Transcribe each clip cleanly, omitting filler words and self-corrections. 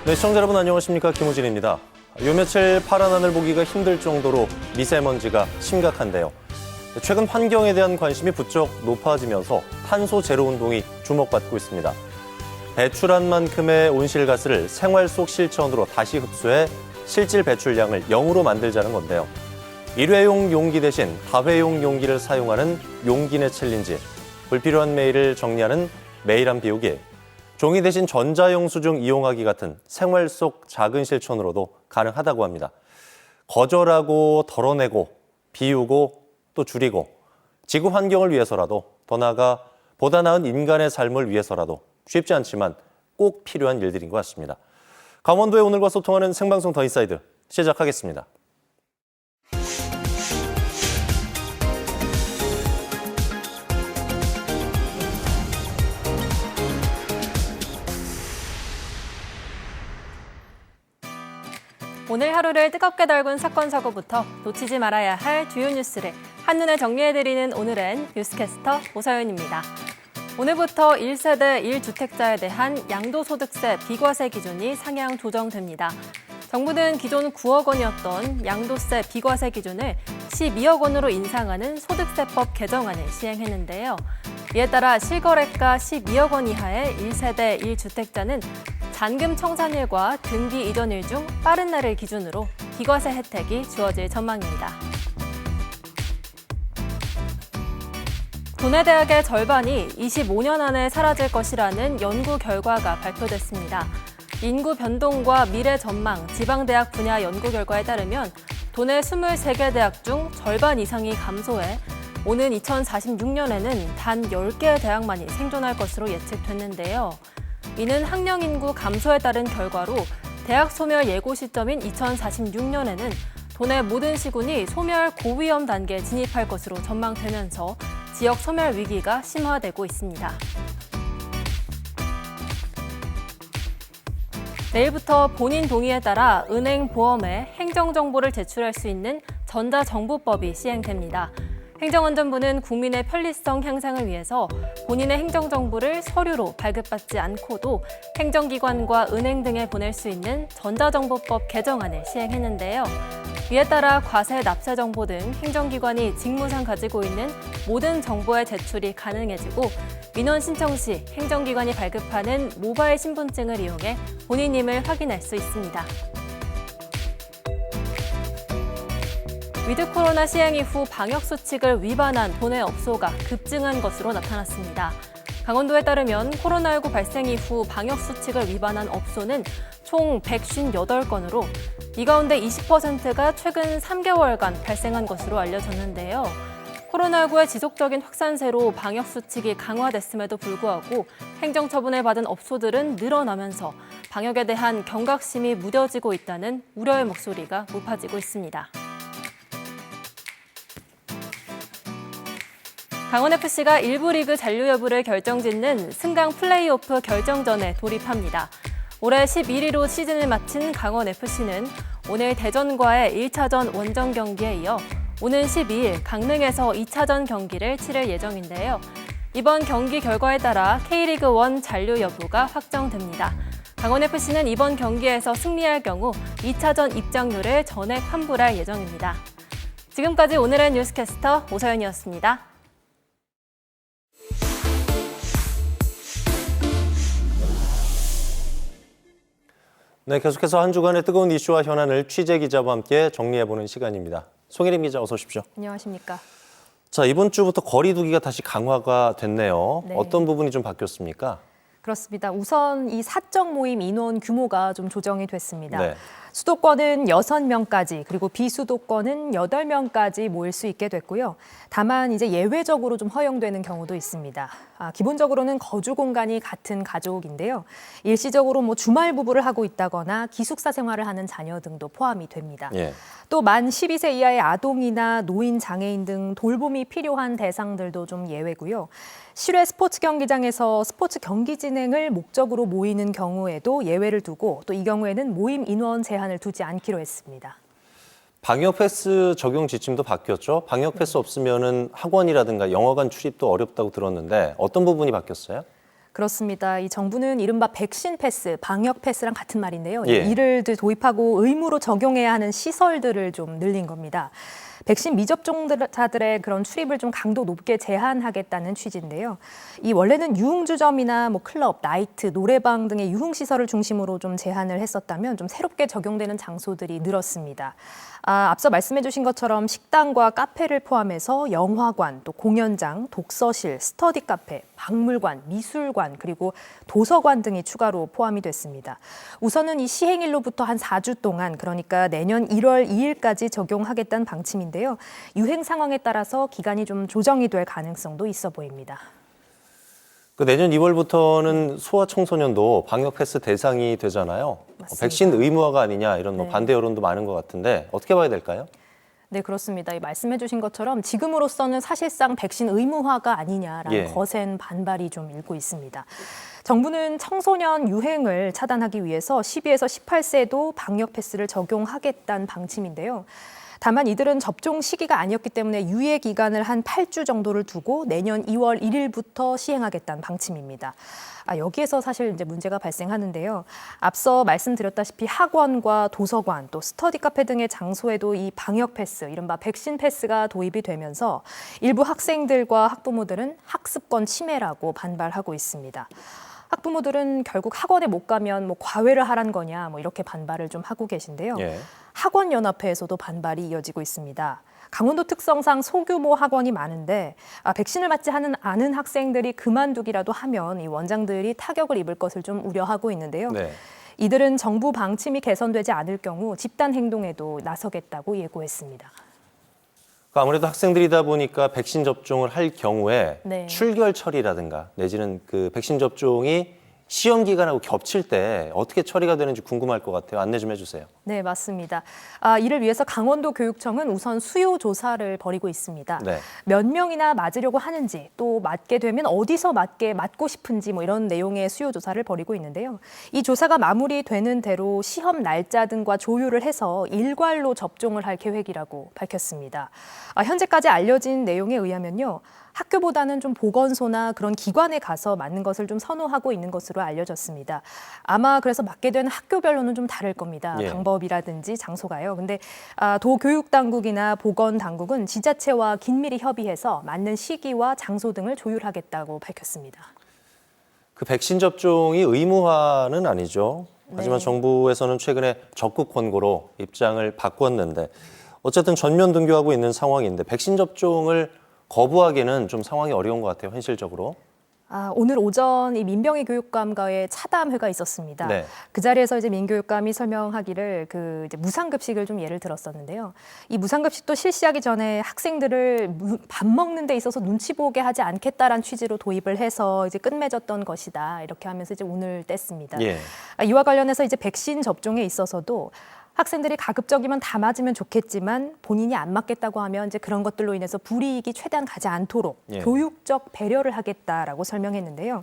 네, 시청자 여러분 안녕하십니까? 김우진입니다. 요 며칠 파란 하늘 보기가 힘들 정도로 미세먼지가 심각한데요. 최근 환경에 대한 관심이 부쩍 높아지면서 탄소 제로 운동이 주목받고 있습니다. 배출한 만큼의 온실가스를 생활 속 실천으로 다시 흡수해 실질 배출량을 0으로 만들자는 건데요. 일회용 용기 대신 다회용 용기를 사용하는 용기내 챌린지, 불필요한 메일을 정리하는 메일함 비우기, 종이 대신 전자영수증 이용하기 같은 생활 속 작은 실천으로도 가능하다고 합니다. 거절하고 덜어내고 비우고 또 줄이고 지구 환경을 위해서라도 더 나아가 보다 나은 인간의 삶을 위해서라도 쉽지 않지만 꼭 필요한 일들인 것 같습니다. 강원도의 오늘과 소통하는 생방송 더 인사이드 시작하겠습니다. 오늘 하루를 뜨겁게 달군 사건 사고부터 놓치지 말아야 할 주요 뉴스를 한눈에 정리해드리는 오늘은 뉴스캐스터 오서연입니다. 오늘부터 1세대 1주택자에 대한 양도소득세 비과세 기준이 상향 조정됩니다. 정부는 기존 9억 원이었던 양도세 비과세 기준을 12억 원으로 인상하는 소득세법 개정안을 시행했는데요. 이에 따라 실거래가 12억 원 이하의 1세대 1주택자는 잔금 청산일과 등기 이전일 중 빠른 날을 기준으로 비과세 혜택이 주어질 전망입니다. 도내 대학의 절반이 25년 안에 사라질 것이라는 연구 결과가 발표됐습니다. 인구 변동과 미래 전망, 지방대학 분야 연구 결과에 따르면 도내 23개 대학 중 절반 이상이 감소해 오는 2046년에는 단 10개의 대학만이 생존할 것으로 예측됐는데요. 이는 학령 인구 감소에 따른 결과로 대학 소멸 예고 시점인 2046년에는 도내 모든 시군이 소멸 고위험 단계에 진입할 것으로 전망되면서 지역 소멸 위기가 심화되고 있습니다. 내일부터 본인 동의에 따라 은행 보험에 행정정보를 제출할 수 있는 전자정보법이 시행됩니다. 행정안전부는 국민의 편리성 향상을 위해서 본인의 행정정보를 서류로 발급받지 않고도 행정기관과 은행 등에 보낼 수 있는 전자정보법 개정안을 시행했는데요. 이에 따라 과세, 납세 정보 등 행정기관이 직무상 가지고 있는 모든 정보의 제출이 가능해지고 민원 신청 시 행정기관이 발급하는 모바일 신분증을 이용해 본인임을 확인할 수 있습니다. 위드 코로나 시행 이후 방역수칙을 위반한 도내 업소가 급증한 것으로 나타났습니다. 강원도에 따르면 코로나19 발생 이후 방역수칙을 위반한 업소는 총 158건으로 이 가운데 20%가 최근 3개월간 발생한 것으로 알려졌는데요. 코로나19의 지속적인 확산세로 방역수칙이 강화됐음에도 불구하고 행정처분을 받은 업소들은 늘어나면서 방역에 대한 경각심이 무뎌지고 있다는 우려의 목소리가 높아지고 있습니다. 강원FC가 1부 리그 잔류 여부를 결정짓는 승강 플레이오프 결정전에 돌입합니다. 올해 11위로 시즌을 마친 강원FC는 오늘 대전과의 1차전 원정 경기에 이어 오는 12일 강릉에서 2차전 경기를 치를 예정인데요. 이번 경기 결과에 따라 K리그1 잔류 여부가 확정됩니다. 강원FC는 이번 경기에서 승리할 경우 2차전 입장료를 전액 환불할 예정입니다. 지금까지 오늘의 뉴스캐스터 오서연이었습니다. 네, 계속해서 한 주간의 뜨거운 이슈와 현안을 취재 기자와 함께 정리해보는 시간입니다. 송혜림 기자 어서 오십시오. 안녕하십니까. 자, 이번 주부터 거리 두기가 다시 강화가 됐네요. 네. 어떤 부분이 좀 바뀌었습니까? 그렇습니다. 우선 이 사적 모임 인원 규모가 좀 조정이 됐습니다. 네. 수도권은 6명까지 그리고 비수도권은 8명까지 모일 수 있게 됐고요. 다만 이제 예외적으로 좀 허용되는 경우도 있습니다. 기본적으로는 거주 공간이 같은 가족인데요. 일시적으로 주말 부부를 하고 있다거나 기숙사 생활을 하는 자녀 등도 포함이 됩니다. 예. 또 만 12세 이하의 아동이나 노인, 장애인 등 돌봄이 필요한 대상들도 좀 예외고요. 실외 스포츠 경기장에서 스포츠 경기 진행을 목적으로 모이는 경우에도 예외를 두고 또 이 경우에는 모임 인원 제한을 두지 않기로 했습니다. 방역 패스 적용 지침도 바뀌었죠. 방역 패스 없으면은 학원이라든가 영어관 출입도 어렵다고 들었는데 어떤 부분이 바뀌었어요? 그렇습니다. 이 정부는 이른바 백신 패스, 방역 패스랑 같은 말인데요. 예. 이를 도입하고 의무로 적용해야 하는 시설들을 좀 늘린 겁니다. 백신 미접종자들의 그런 출입을 좀 강도 높게 제한하겠다는 취지인데요. 이 원래는 유흥주점이나 뭐 클럽, 나이트, 노래방 등의 유흥시설을 중심으로 좀 제한을 했었다면 좀 새롭게 적용되는 장소들이 늘었습니다. 앞서 말씀해 주신 것처럼 식당과 카페를 포함해서 영화관, 또 공연장, 독서실, 스터디 카페, 박물관, 미술관, 그리고 도서관 등이 추가로 포함이 됐습니다. 우선은 이 시행일로부터 한 4주 동안, 그러니까 내년 1월 2일까지 적용하겠다는 방침인데요. 유행 상황에 따라서 기간이 좀 조정이 될 가능성도 있어 보입니다. 그 내년 2월부터는 소아청소년도 방역 패스 대상이 되잖아요. 맞습니다. 백신 의무화가 아니냐 이런 뭐 네. 반대 여론도 많은 것 같은데 어떻게 봐야 될까요? 네, 그렇습니다. 말씀해 주신 것처럼 지금으로서는 사실상 백신 의무화가 아니냐라는 예. 거센 반발이 좀 일고 있습니다. 정부는 청소년 유행을 차단하기 위해서 12에서 18세도 방역 패스를 적용하겠다는 방침인데요. 다만 이들은 접종 시기가 아니었기 때문에 유예 기간을 한 8주 정도를 두고 내년 2월 1일부터 시행하겠다는 방침입니다. 여기에서 사실 이제 문제가 발생하는데요. 앞서 말씀드렸다시피 학원과 도서관, 또 스터디 카페 등의 장소에도 이 방역 패스, 이른바 백신 패스가 도입이 되면서 일부 학생들과 학부모들은 학습권 침해라고 반발하고 있습니다. 학부모들은 결국 학원에 못 가면 뭐 과외를 하란 거냐 뭐 이렇게 반발을 좀 하고 계신데요. 예. 학원연합회에서도 반발이 이어지고 있습니다. 강원도 특성상 소규모 학원이 많은데 백신을 맞지 않은 학생들이 그만두기라도 하면 이 원장들이 타격을 입을 것을 좀 우려하고 있는데요. 네. 이들은 정부 방침이 개선되지 않을 경우 집단 행동에도 나서겠다고 예고했습니다. 아무래도 학생들이다 보니까 백신 접종을 할 경우에 네. 출결 처리라든가 내지는 그 백신 접종이 시험 기간하고 겹칠 때 어떻게 처리가 되는지 궁금할 것 같아요. 안내 좀 해주세요. 네, 맞습니다. 이를 위해서 강원도 교육청은 우선 수요 조사를 벌이고 있습니다. 네. 몇 명이나 맞으려고 하는지, 또 맞게 되면 어디서 맞고 싶은지 뭐 이런 내용의 수요 조사를 벌이고 있는데요. 이 조사가 마무리되는 대로 시험 날짜 등과 조율을 해서 일괄로 접종을 할 계획이라고 밝혔습니다. 현재까지 알려진 내용에 의하면요. 학교보다는 좀 보건소나 그런 기관에 가서 맞는 것을 좀 선호하고 있는 것으로 알려졌습니다. 아마 그래서 맞게 되는 학교별로는 좀 다를 겁니다. 예. 방법이라든지 장소가요. 근데 도교육당국이나 보건당국은 지자체와 긴밀히 협의해서 맞는 시기와 장소 등을 조율하겠다고 밝혔습니다. 그 백신 접종이 의무화는 아니죠. 하지만 네. 정부에서는 최근에 적극 권고로 입장을 바꿨는데 어쨌든 전면 등교하고 있는 상황인데 백신 접종을 거부하기는 좀 상황이 어려운 것 같아요, 현실적으로. 오늘 오전 이 민병희 교육감과의 차담회가 있었습니다. 네. 그 자리에서 이제 민 교육감이 설명하기를 이제 무상급식을 좀 예를 들었었는데요. 이 무상급식도 실시하기 전에 학생들을 밥 먹는 데 있어서 눈치 보게 하지 않겠다라는 취지로 도입을 해서 이제 끝맺었던 것이다. 이렇게 하면서 이제 운을 뗐습니다. 예. 이와 관련해서 이제 백신 접종에 있어서도 학생들이 가급적이면 다 맞으면 좋겠지만 본인이 안 맞겠다고 하면 이제 그런 것들로 인해서 불이익이 최대한 가지 않도록 예. 교육적 배려를 하겠다라고 설명했는데요.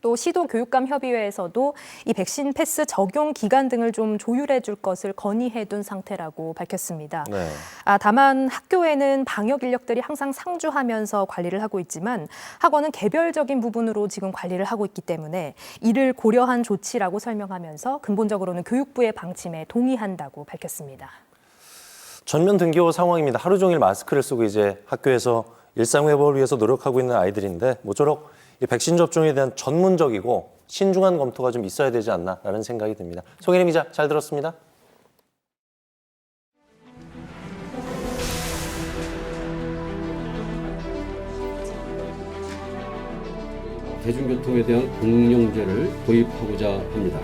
또 시도교육감협의회에서도 이 백신 패스 적용 기간 등을 좀 조율해 줄 것을 건의해 둔 상태라고 밝혔습니다. 네. 다만 학교에는 방역 인력들이 항상 상주하면서 관리를 하고 있지만 학원은 개별적인 부분으로 지금 관리를 하고 있기 때문에 이를 고려한 조치라고 설명하면서 근본적으로는 교육부의 방침에 동의한다고 밝혔습니다. 전면 등교 상황입니다. 하루 종일 마스크를 쓰고 이제 학교에서 일상 회복을 위해서 노력하고 있는 아이들인데 모쪼록 이 백신 접종에 대한 전문적이고 신중한 검토가 좀 있어야 되지 않나라는 생각이 듭니다. 송혜림 기자, 잘 들었습니다. 대중교통에 대한 공영제를 도입하고자 합니다.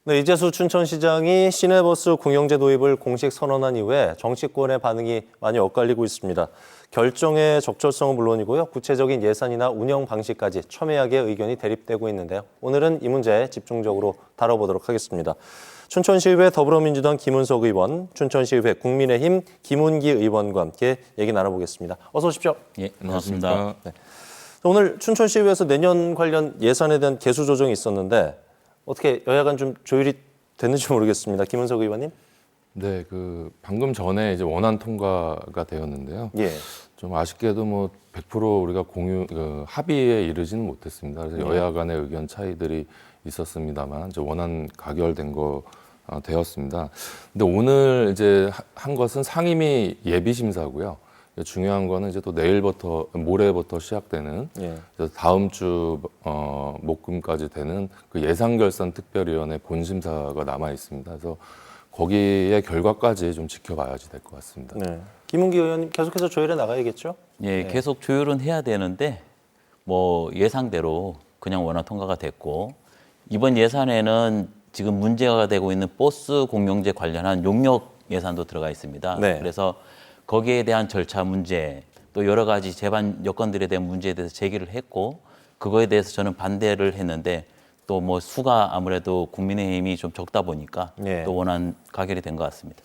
네, 이재수 춘천시장이 시내버스 공영제 도입을 공식 선언한 이후에 정치권의 반응이 많이 엇갈리고 있습니다. 결정의 적절성은 물론이고요. 구체적인 예산이나 운영 방식까지 첨예하게 의견이 대립되고 있는데요. 오늘은 이 문제 집중적으로 다뤄보도록 하겠습니다. 춘천시의회 더불어민주당 김은석 의원, 춘천시의회 국민의힘 김운기 의원과 함께 얘기 나눠보겠습니다. 어서 오십시오. 예, 반갑습니다. 네. 오늘 춘천시의회에서 내년 관련 예산에 대한 개수 조정이 있었는데 어떻게 여야 간 좀 조율이 됐는지 모르겠습니다. 김은석 의원님. 네, 방금 전에 이제 원안 통과가 되었는데요. 예. 좀 아쉽게도 뭐 100% 우리가 합의에 이르지는 못했습니다. 그래서 여야 간의 의견 차이들이 있었습니다만 이제 원안 가결된 거 되었습니다. 근데 오늘 이제 한 것은 상임위 예비 심사고요. 중요한 거는 이제 또 모레부터 시작되는 예. 다음 주 목금까지 되는 그 예산결산특별위원회 본심사가 남아 있습니다. 그래서 거기에 결과까지 좀 지켜봐야지 될 것 같습니다. 네. 김은기 의원님 계속해서 조율해 나가야겠죠? 예, 계속 조율은 해야 되는데 뭐 예상대로 그냥 원안 통과가 됐고 이번 예산에는 지금 문제가 되고 있는 버스 공영제 관련한 용역 예산도 들어가 있습니다. 네. 그래서 거기에 대한 절차 문제 또 여러 가지 제반 여건들에 대한 문제에 대해서 제기를 했고 그거에 대해서 저는 반대를 했는데 또 뭐 수가 아무래도 국민의힘이 좀 적다 보니까 예. 또 원안 가결이 된 것 같습니다.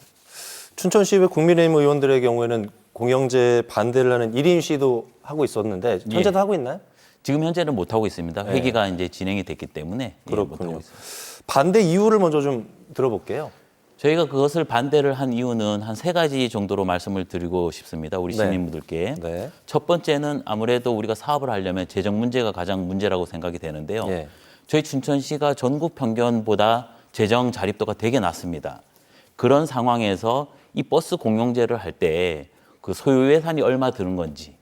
춘천시의회 국민의힘 의원들의 경우에는 공영제 반대를 하는 1인 시위도 하고 있었는데 현재도 예. 하고 있나요? 지금 현재는 못 하고 있습니다. 회기가 이제 진행이 됐기 때문에 못 그렇군요. 하고 있습니다. 반대 이유를 먼저 좀 들어볼게요. 저희가 그것을 반대를 한 이유는 한 3가지 정도로 말씀을 드리고 싶습니다. 우리 네. 시민분들께. 네. 첫 번째는 아무래도 우리가 사업을 하려면 재정 문제가 가장 문제라고 생각이 되는데요. 예. 저희 춘천시가 전국 평균보다 재정 자립도가 되게 낮습니다. 그런 상황에서 이 버스 공영제를 할 때 그 소요 예산이 얼마 드는 건지,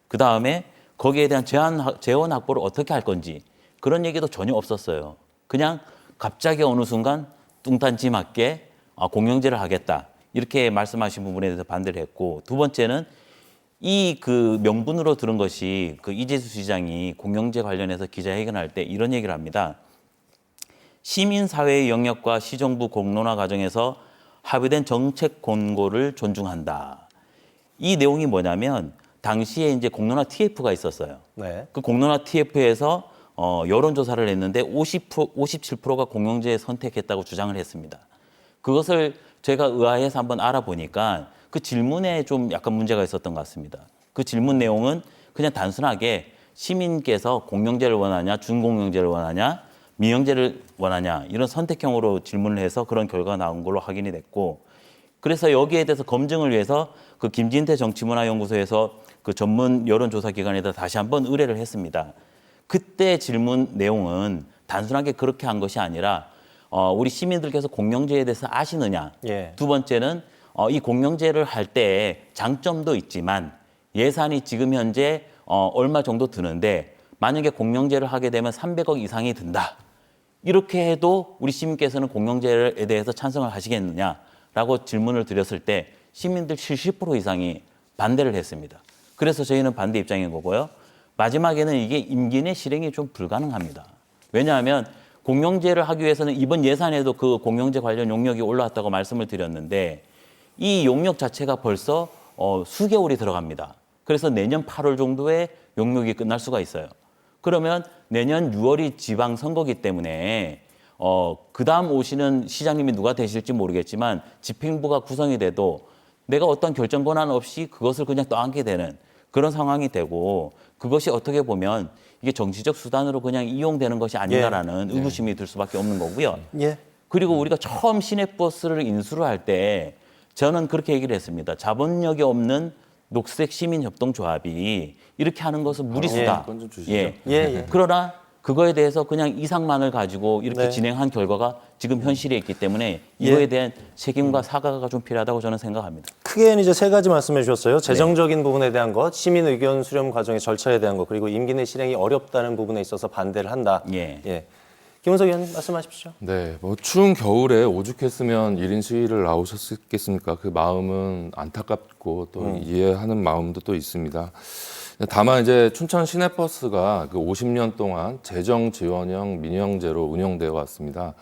그 다음에 거기에 대한 재원 확보를 어떻게 할 건지 그런 얘기도 전혀 없었어요. 그냥 갑자기 어느 순간 뚱딴지 맞게 공영제를 하겠다 이렇게 말씀하신 부분에 대해서 반대를 했고, 두 번째는 이 그 명분으로 들은 것이 그 이재수 시장이 공영제 관련해서 기자회견할 때 이런 얘기를 합니다. 시민사회의 영역과 시정부 공론화 과정에서 합의된 정책 권고를 존중한다. 이 내용이 뭐냐면 당시에 이제 공론화 TF가 있었어요. 네. 그 공론화 TF에서 여론조사를 했는데 57%가 공영제 선택했다고 주장을 했습니다. 그것을 제가 의아해서 한번 알아보니까 그 질문에 좀 약간 문제가 있었던 것 같습니다. 그 질문 내용은 그냥 단순하게 시민께서 공영제를 원하냐, 준공영제를 원하냐, 미영제를 원하냐 이런 선택형으로 질문을 해서 그런 결과가 나온 걸로 확인이 됐고, 그래서 여기에 대해서 검증을 위해서 그 김진태 정치문화연구소에서 그 전문 여론조사 기관에다 다시 한번 의뢰를 했습니다. 그때 질문 내용은 단순하게 그렇게 한 것이 아니라 우리 시민들께서 공영제에 대해서 아시느냐. 예. 두 번째는 이 공영제를 할 때 장점도 있지만 예산이 지금 현재 얼마 정도 드는데 만약에 공영제를 하게 되면 300억 이상이 든다. 이렇게 해도 우리 시민께서는 공영제에 대해서 찬성을 하시겠느냐라고 질문을 드렸을 때 시민들 70% 이상이 반대를 했습니다. 그래서 저희는 반대 입장인 거고요. 마지막에는 이게 임기 내 실행이 좀 불가능합니다. 왜냐하면 공영제를 하기 위해서는 이번 예산에도 그 공영제 관련 용역이 올라왔다고 말씀을 드렸는데 이 용역 자체가 벌써 수개월이 들어갑니다. 그래서 내년 8월 정도에 용역이 끝날 수가 있어요. 그러면 내년 6월이 지방선거기 때문에 그 다음 오시는 시장님이 누가 되실지 모르겠지만 집행부가 구성이 돼도 내가 어떤 결정 권한 없이 그것을 그냥 떠안게 되는 그런 상황이 되고, 그것이 어떻게 보면 이게 정치적 수단으로 그냥 이용되는 것이 아닌가라는 의구심이 들 수밖에 없는 거고요. 예. 그리고 우리가 처음 시내버스를 인수를 할 때 저는 그렇게 얘기를 했습니다. 자본력이 없는 녹색 시민협동조합이 이렇게 하는 것은 무리수다. 그건 좀 주시죠. 예. 그러나 그거에 대해서 그냥 이상만을 가지고 이렇게 네. 진행한 결과가 지금 현실에 있기 때문에 이거에 예. 대한 책임과 사과가 좀 필요하다고 저는 생각합니다. 크게는 이제 3가지 말씀해 주셨어요. 재정적인 부분에 대한 것, 시민 의견 수렴 과정의 절차에 대한 것, 그리고 임기 내 실행이 어렵다는 부분에 있어서 반대를 한다. 예. 김은석 의원 말씀하십시오. 네, 뭐 추운 겨울에 오죽했으면 1인 시위를 나오셨겠습니까? 그 마음은 안타깝고 또 이해하는 마음도 또 있습니다. 다만 이제 춘천 시내버스가 그 50년 동안 재정 지원형 민영제로 운영되어 왔습니다.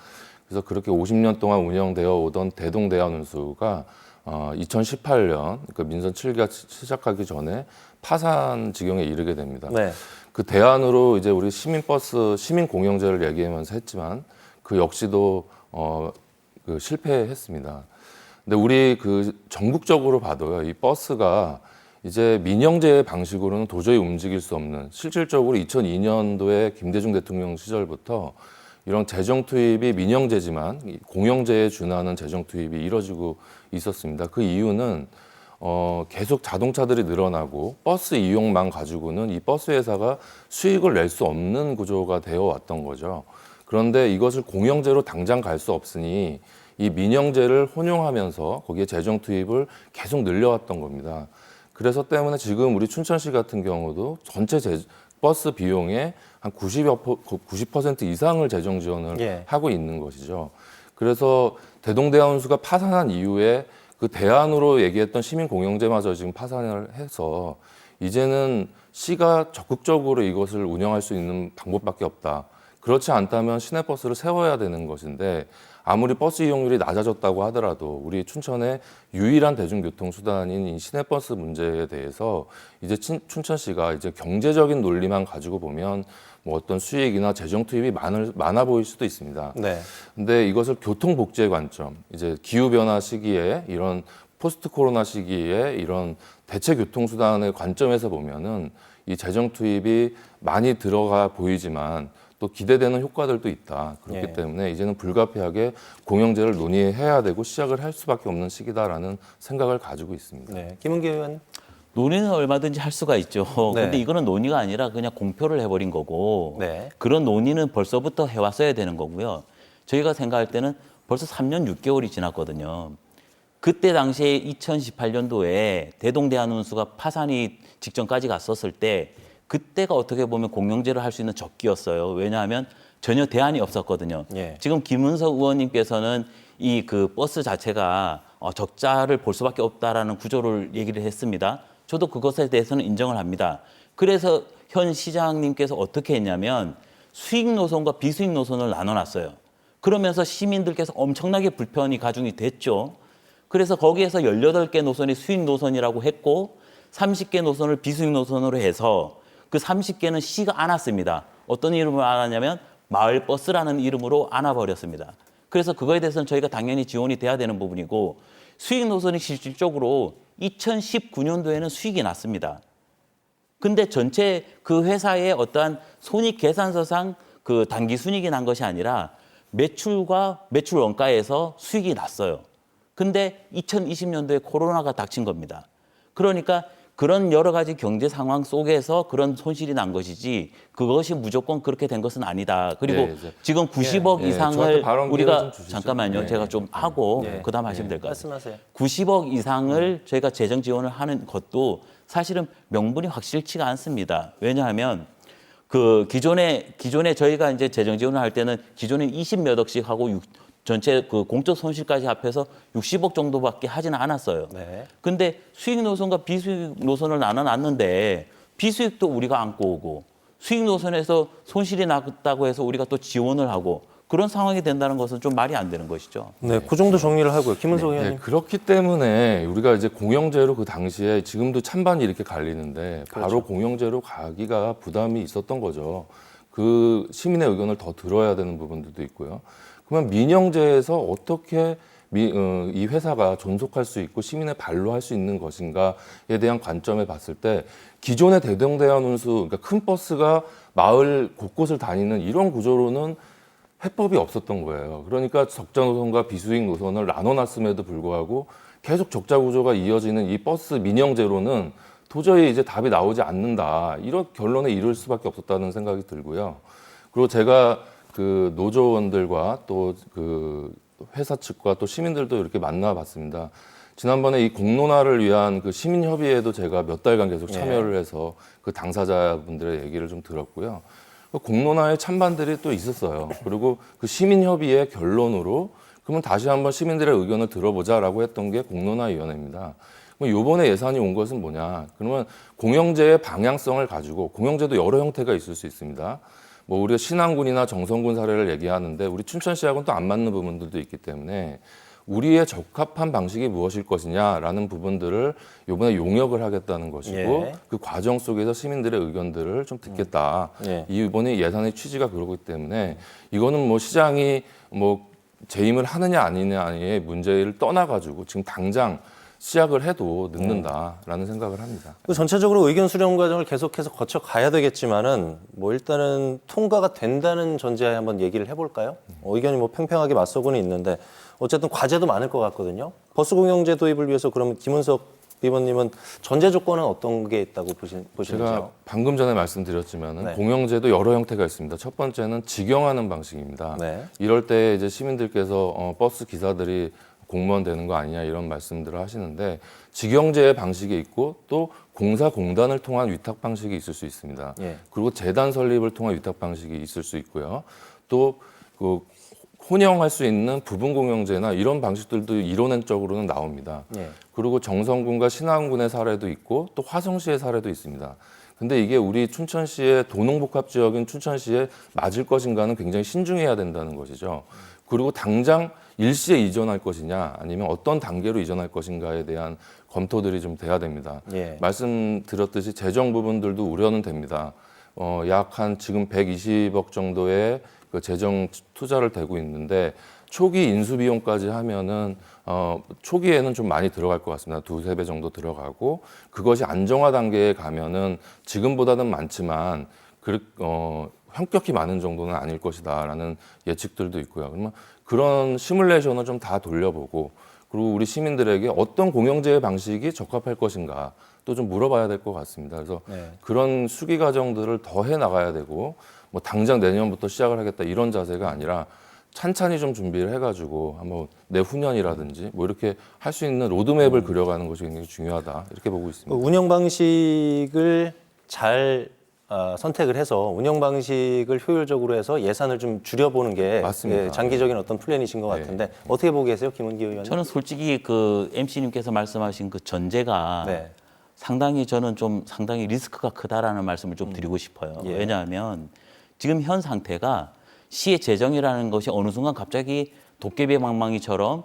그래서 그렇게 50년 동안 운영되어 오던 대동대한운수가 2018년 그 민선 7기가 시작하기 전에 파산 지경에 이르게 됩니다. 네. 그 대안으로 이제 우리 시민버스 시민공영제를 얘기하면서 했지만 그 역시도 그 실패했습니다. 근데 우리 그 전국적으로 봐도요, 이 버스가 이제 민영제 방식으로는 도저히 움직일 수 없는, 실질적으로 2002년도에 김대중 대통령 시절부터 이런 재정 투입이 민영제지만 공영제에 준하는 재정 투입이 이뤄지고 있었습니다. 그 이유는 계속 자동차들이 늘어나고 버스 이용만 가지고는 이 버스 회사가 수익을 낼 수 없는 구조가 되어 왔던 거죠. 그런데 이것을 공영제로 당장 갈 수 없으니 이 민영제를 혼용하면서 거기에 재정 투입을 계속 늘려왔던 겁니다. 그래서 때문에 지금 우리 춘천시 같은 경우도 전체 버스 비용의 한 90% 이상을 재정 지원을 예. 하고 있는 것이죠. 그래서 대동대한운수가 파산한 이후에 그 대안으로 얘기했던 시민공영제마저 지금 파산을 해서 이제는 시가 적극적으로 이것을 운영할 수 있는 방법밖에 없다. 그렇지 않다면 시내버스를 세워야 되는 것인데 아무리 버스 이용률이 낮아졌다고 하더라도 우리 춘천의 유일한 대중교통수단인 이 시내버스 문제에 대해서 이제 춘천시가 이제 경제적인 논리만 가지고 보면 뭐 어떤 수익이나 재정 투입이 많아 보일 수도 있습니다. 네. 근데 이것을 교통복지의 관점, 이제 기후변화 시기에 이런 포스트 코로나 시기에 이런 대체 교통수단의 관점에서 보면은 이 재정 투입이 많이 들어가 보이지만 또 기대되는 효과들도 있다. 그렇기 예. 때문에 이제는 불가피하게 공영제를 논의해야 되고 시작을 할 수밖에 없는 시기다라는 생각을 가지고 있습니다. 네. 김은기 의원. 논의는 얼마든지 할 수가 있죠. 네. 근데 이거는 논의가 아니라 그냥 공표를 해버린 거고 네. 그런 논의는 벌써부터 해왔어야 되는 거고요. 저희가 생각할 때는 벌써 3년 6개월이 지났거든요. 그때 당시에 2018년도에 대동대한운수가 파산이 직전까지 갔었을 때 그때가 어떻게 보면 공영제를 할 수 있는 적기였어요. 왜냐하면 전혀 대안이 없었거든요. 예. 지금 김은석 의원님께서는 이 그 버스 자체가 적자를 볼 수밖에 없다라는 구조를 얘기를 했습니다. 저도 그것에 대해서는 인정을 합니다. 그래서 현 시장님께서 어떻게 했냐면 수익 노선과 비수익 노선을 나눠놨어요. 그러면서 시민들께서 엄청나게 불편이 가중이 됐죠. 그래서 거기에서 18개 노선이 수익 노선이라고 했고 30개 노선을 비수익 노선으로 해서 그 30개는 시가 안았습니다. 어떤 이름으로 안았냐면 마을버스라는 이름으로 안아버렸습니다. 그래서 그거에 대해서는 저희가 당연히 지원이 돼야 되는 부분이고 수익 노선이 실질적으로 2019년도에는 수익이 났습니다. 근데 전체 그 회사의 어떠한 손익 계산서상 그 단기 순이익이 난 것이 아니라 매출과 매출 원가에서 수익이 났어요. 근데 2020년도에 코로나가 닥친 겁니다. 그러니까 그런 여러 가지 경제 상황 속에서 그런 손실이 난 것이지 그것이 무조건 그렇게 된 것은 아니다. 그리고 네, 이제. 지금 90억 저한테 이상을 발언 기회를 우리가 좀 주시죠. 잠깐만요. 네. 제가 좀 하고 네. 그다음 하시면 될 것 같아요. 말씀하세요. 90억 이상을 저희가 재정 지원을 하는 것도 사실은 명분이 확실치가 않습니다. 왜냐하면 그 기존에 저희가 이제 재정 지원을 할 때는 기존에 20몇 억씩 하고 전체 그 공적 손실까지 합해서 60억 정도밖에 하지는 않았어요. 네. 근데 수익 노선과 비수익 노선을 나눠놨는데 비수익도 우리가 안고 오고 수익 노선에서 손실이 났다고 해서 우리가 또 지원을 하고 그런 상황이 된다는 것은 좀 말이 안 되는 것이죠. 네. 그 정도 정리를 하고요. 김은석 네, 의원님. 그렇기 때문에 우리가 이제 공영제로 그 당시에 지금도 찬반이 이렇게 갈리는데 바로 그렇죠. 공영제로 가기가 부담이 있었던 거죠. 그 시민의 의견을 더 들어야 되는 부분들도 있고요. 그러면 민영제에서 어떻게 이 회사가 존속할 수 있고 시민의 발로 할 수 있는 것인가에 대한 관점에 봤을 때 기존의 대동대한운수, 그러니까 큰 버스가 마을 곳곳을 다니는 이런 구조로는 해법이 없었던 거예요. 그러니까 적자 노선과 비수익 노선을 나눠놨음에도 불구하고 계속 적자 구조가 이어지는 이 버스 민영제로는 도저히 이제 답이 나오지 않는다. 이런 결론에 이를 수밖에 없었다는 생각이 들고요. 그리고 제가 그 노조원들과 또 그 회사 측과 또 시민들도 이렇게 만나봤습니다. 지난번에 이 공론화를 위한 그 시민협의회도 제가 몇 달간 계속 참여를 해서 그 당사자분들의 얘기를 좀 들었고요. 그 공론화의 찬반들이 또 있었어요. 그리고 그 시민협의회 결론으로 그러면 다시 한번 시민들의 의견을 들어보자라고 했던 게 공론화위원회입니다. 그럼 이번에 예산이 온 것은 뭐냐? 그러면 공영제의 방향성을 가지고 공영제도 여러 형태가 있을 수 있습니다. 뭐 우리가 신안군이나 정선군 사례를 얘기하는데 우리 춘천시하고는 또 안 맞는 부분들도 있기 때문에 우리의 적합한 방식이 무엇일 것이냐라는 부분들을 이번에 용역을 하겠다는 것이고 예. 그 과정 속에서 시민들의 의견들을 좀 듣겠다. 예. 이번에 예산의 취지가 그러기 때문에 이거는 뭐 시장이 뭐 재임을 하느냐 아니냐의 문제를 떠나가지고 지금 당장 시작을 해도 늦는다라는 생각을 합니다. 그 전체적으로 의견 수렴 과정을 계속해서 거쳐 가야 되겠지만은 뭐 일단은 통과가 된다는 전제하에 한번 얘기를 해볼까요? 의견이 뭐 팽팽하게 맞서고는 있는데 어쨌든 과제도 많을 것 같거든요. 버스 공영제 도입을 위해서 그러면 김은석 의원님은 전제 조건은 어떤 게 있다고 제가 보시는지요? 방금 전에 말씀드렸지만은 네. 공영제도 여러 형태가 있습니다. 첫 번째는 직영하는 방식입니다. 네. 이럴 때 이제 시민들께서 버스 기사들이 공무원 되는 거 아니냐 이런 말씀들을 하시는데 직영제의 방식이 있고 또 공사공단을 통한 위탁 방식이 있을 수 있습니다. 예. 그리고 재단 설립을 통한 위탁 방식이 있을 수 있고요. 또 그 혼영할 수 있는 부분 공영제나 이런 방식들도 이론적으로는 나옵니다. 예. 그리고 정선군과 신안군의 사례도 있고 또 화성시의 사례도 있습니다. 근데 이게 우리 춘천시의 도농복합 지역인 춘천시에 맞을 것인가는 굉장히 신중해야 된다는 것이죠. 그리고 당장 일시에 이전할 것이냐 아니면 어떤 단계로 이전할 것인가에 대한 검토들이 좀 돼야 됩니다. 예. 말씀드렸듯이 재정 부분들도 우려는 됩니다. 약 한 지금 120억 정도의 그 재정 투자를 대고 있는데 초기 인수 비용까지 하면은 초기에는 좀 많이 들어갈 것 같습니다. 2~3배 정도 들어가고 그것이 안정화 단계에 가면은 지금보다는 많지만 현격히 많은 정도는 아닐 것이다라는 예측들도 있고요. 그러면 그런 시뮬레이션을 좀 다 돌려보고 그리고 우리 시민들에게 어떤 공영제의 방식이 적합할 것인가 또 좀 물어봐야 될 것 같습니다. 그래서 네. 그런 수기 과정들을 더 해 나가야 되고 뭐 당장 내년부터 시작을 하겠다 이런 자세가 아니라 찬찬히 좀 준비를 해가지고 한번 내후년이라든지 뭐 이렇게 할 수 있는 로드맵을 그려가는 것이 굉장히 중요하다 이렇게 보고 있습니다. 운영 방식을 잘 선택을 해서 운영 방식을 효율적으로 해서 예산을 좀 줄여보는 게 맞습니다. 예, 장기적인 어떤 플랜이신 것 같은데 어떻게 보고 계세요, 김은기 의원님? 저는 솔직히 그 MC님께서 말씀하신 그 전제가 네. 상당히 저는 좀 상당히 리스크가 크다라는 말씀을 좀 드리고 싶어요. 예. 왜냐하면 지금 현 상태가 시의 재정이라는 것이 어느 순간 갑자기 도깨비 방망이처럼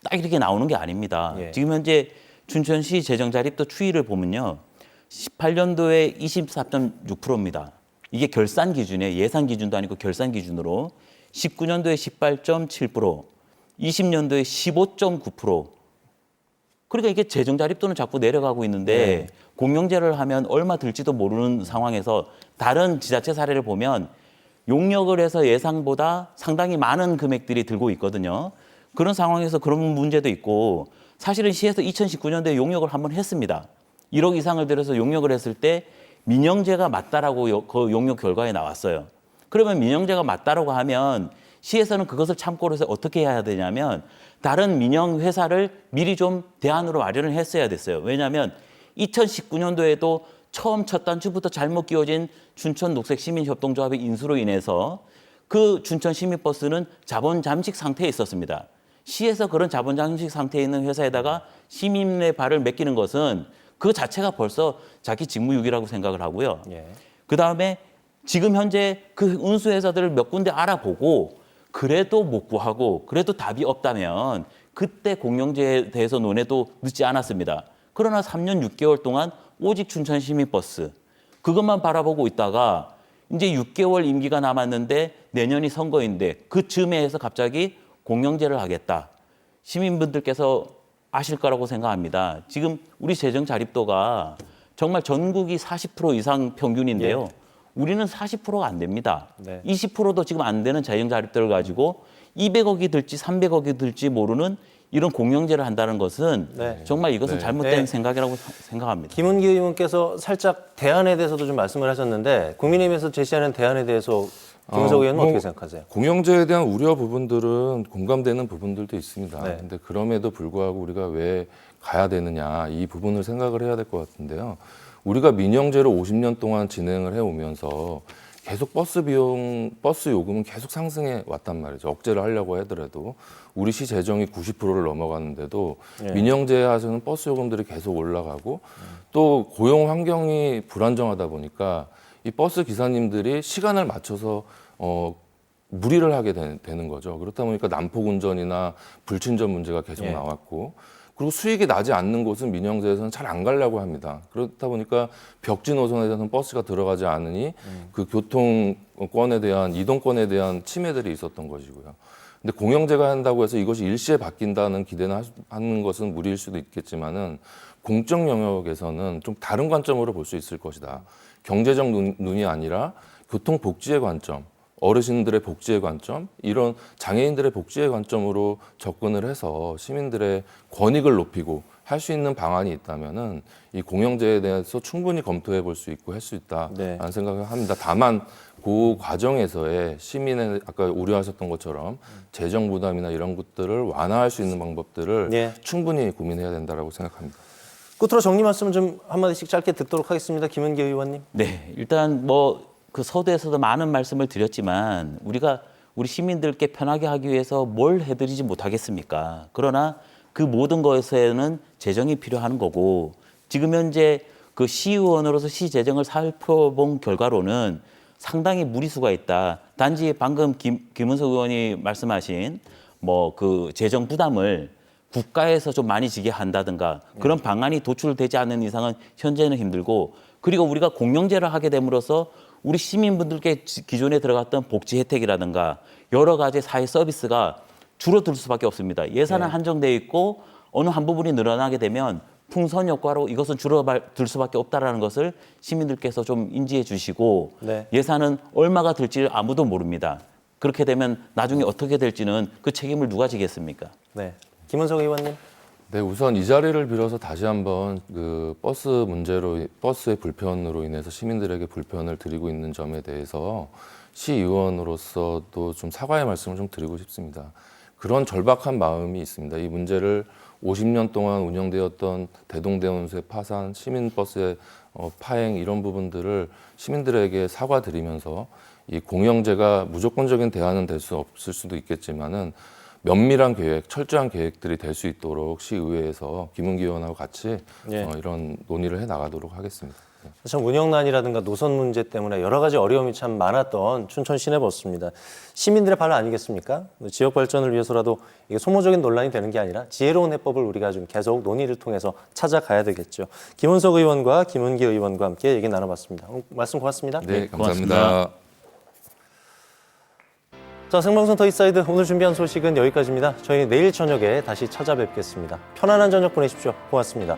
딱 이렇게 나오는 게 아닙니다. 예. 지금 현재 춘천시 재정 자립도 추이를 보면요. 18년도에 24.6%입니다. 이게 결산 기준이에요. 예산 기준도 아니고 결산 기준으로 19년도에 18.7%, 20년도에 15.9%. 그러니까 이게 재정 자립도는 자꾸 내려가고 있는데 공영제를 하면 얼마 들지도 모르는 상황에서 다른 지자체 사례를 보면 용역을 해서 예상보다 상당히 많은 금액들이 들고 있거든요. 그런 상황에서 그런 문제도 있고 사실은 시에서 2019년도에 용역을 한번 했습니다. 1억 이상을 들여서 용역을 했을 때 민영제가 맞다라고 그 용역 결과에 나왔어요. 그러면 민영제가 맞다라고 하면 시에서는 그것을 참고로 해서 어떻게 해야 되냐면 다른 민영 회사를 미리 좀 대안으로 마련을 했어야 됐어요. 왜냐하면 2019년도에도 처음 첫 단추부터 잘못 끼워진 춘천 녹색시민협동조합의 인수로 인해서 그 춘천 시민버스는 자본 잠식 상태에 있었습니다. 시에서 그런 자본 잠식 상태에 있는 회사에다가 시민의 발을 맡기는 것은 그 자체가 벌써 자기 직무유기라고 생각을 하고요. 예. 그다음에 지금 현재 그 운수회사들을 몇 군데 알아보고 그래도 못 구하고 그래도 답이 없다면 그때 공영제에 대해서 논의도 늦지 않았습니다. 그러나 3년 6개월 동안 오직 춘천 시민버스 그것만 바라보고 있다가 이제 6개월 임기가 남았는데 내년이 선거인데 그 즈음에서 갑자기 공영제를 하겠다. 시민분들께서 아실 거라고 생각합니다. 지금 우리 재정 자립도가 정말 전국이 40% 이상 평균인데요. 우리는 40%가 안 됩니다. 네. 20%도 지금 안 되는 재정 자립도를 가지고 200억이 들지 300억이 들지 모르는 이런 공영제를 한다는 것은 네. 정말 이것은 네. 잘못된 네. 생각이라고 생각합니다. 김은기 의원께서 살짝 대안에 대해서도 좀 말씀을 하셨는데 국민의힘에서 제시하는 대안에 대해서 김은석 의원은 어떻게 생각하세요? 공영제에 대한 우려 부분들은 공감되는 부분들도 있습니다. 네. 근데 그럼에도 불구하고 우리가 왜 가야 되느냐 이 부분을 생각을 해야 될 것 같은데요. 우리가 민영제를 50년 동안 진행을 해오면서 계속 버스 요금은 계속 상승해 왔단 말이죠. 억제를 하려고 하더라도 우리 시 재정이 90%를 넘어가는데도 민영제 하에서는 버스 요금들이 계속 올라가고 또 고용 환경이 불안정하다 보니까 이 버스 기사님들이 시간을 맞춰서 무리를 하게 되는 거죠. 그렇다 보니까 난폭 운전이나 불친절 문제가 계속 예. 나왔고, 그리고 수익이 나지 않는 곳은 민영제에서는 잘 안 가려고 합니다. 그렇다 보니까 벽지 노선에 대해서는 버스가 들어가지 않으니 그 교통권에 대한, 이동권에 대한 침해들이 있었던 것이고요. 근데 공영제가 한다고 해서 이것이 일시에 바뀐다는 기대는 하는 것은 무리일 수도 있겠지만은, 공적 영역에서는 좀 다른 관점으로 볼 수 있을 것이다. 경제적 눈이 아니라 교통복지의 관점, 어르신들의 복지의 관점, 이런 장애인들의 복지의 관점으로 접근을 해서 시민들의 권익을 높이고 할 수 있는 방안이 있다면은 이 공영제에 대해서 충분히 검토해 볼 수 있고 할 수 있다라는 네. 생각을 합니다. 다만 그 과정에서의 시민의 아까 우려하셨던 것처럼 재정 부담이나 이런 것들을 완화할 수 있는 방법들을 네. 충분히 고민해야 된다라고 생각합니다. 끝으로 정리 말씀 좀 한마디씩 짧게 듣도록 하겠습니다. 김은기 의원님. 네, 일단 그 서두에서도 많은 말씀을 드렸지만 우리 시민들께 편하게 하기 위해서 뭘 해드리지 못하겠습니까? 그러나 그 모든 것에는 재정이 필요한 거고, 지금 현재 그 시의원으로서 시 재정을 살펴본 결과로는 상당히 무리수가 있다. 단지 방금 김은석 의원이 말씀하신 그 재정 부담을 국가에서 좀 많이 지게 한다든가 그런 방안이 도출되지 않는 이상은 현재는 힘들고, 그리고 우리가 공영제를 하게 됨으로써 우리 시민분들께 기존에 들어갔던 복지 혜택이라든가 여러 가지 사회 서비스가 줄어들 수밖에 없습니다. 예산은 한정돼 있고 어느 한 부분이 늘어나게 되면 풍선 효과로 이것은 줄어들 수밖에 없다라는 것을 시민들께서 좀 인지해 주시고, 네. 예산은 얼마가 들지 아무도 모릅니다. 그렇게 되면 나중에 어떻게 될지는 그 책임을 누가 지겠습니까? 네. 김은석 의원님. 네, 우선 이 자리를 빌어서 다시 한번 그 버스의 불편으로 인해서 시민들에게 불편을 드리고 있는 점에 대해서 시의원으로서도 좀 사과의 말씀을 좀 드리고 싶습니다. 그런 절박한 마음이 있습니다. 이 문제를 50년 동안 운영되었던 대동대운수의 파산, 시민버스의 파행, 이런 부분들을 시민들에게 사과드리면서 이 공영제가 무조건적인 대안은 될 수 없을 수도 있겠지만은 면밀한 계획, 철저한 계획들이 될 수 있도록 시의회에서 김은기 의원하고 같이 예. 이런 논의를 해 나가도록 하겠습니다. 참 운영난이라든가 노선 문제 때문에 여러 가지 어려움이 참 많았던 춘천 시내버스입니다. 시민들의 발 아니겠습니까? 지역 발전을 위해서라도 이게 소모적인 논란이 되는 게 아니라 지혜로운 해법을 우리가 좀 계속 논의를 통해서 찾아가야 되겠죠. 김은석 의원과 김은기 의원과 함께 얘기 나눠봤습니다. 말씀 고맙습니다. 네, 고맙습니다. 감사합니다. 자, 생방송 더인사이드 오늘 준비한 소식은 여기까지입니다. 저희 내일 저녁에 다시 찾아뵙겠습니다. 편안한 저녁 보내십시오. 고맙습니다.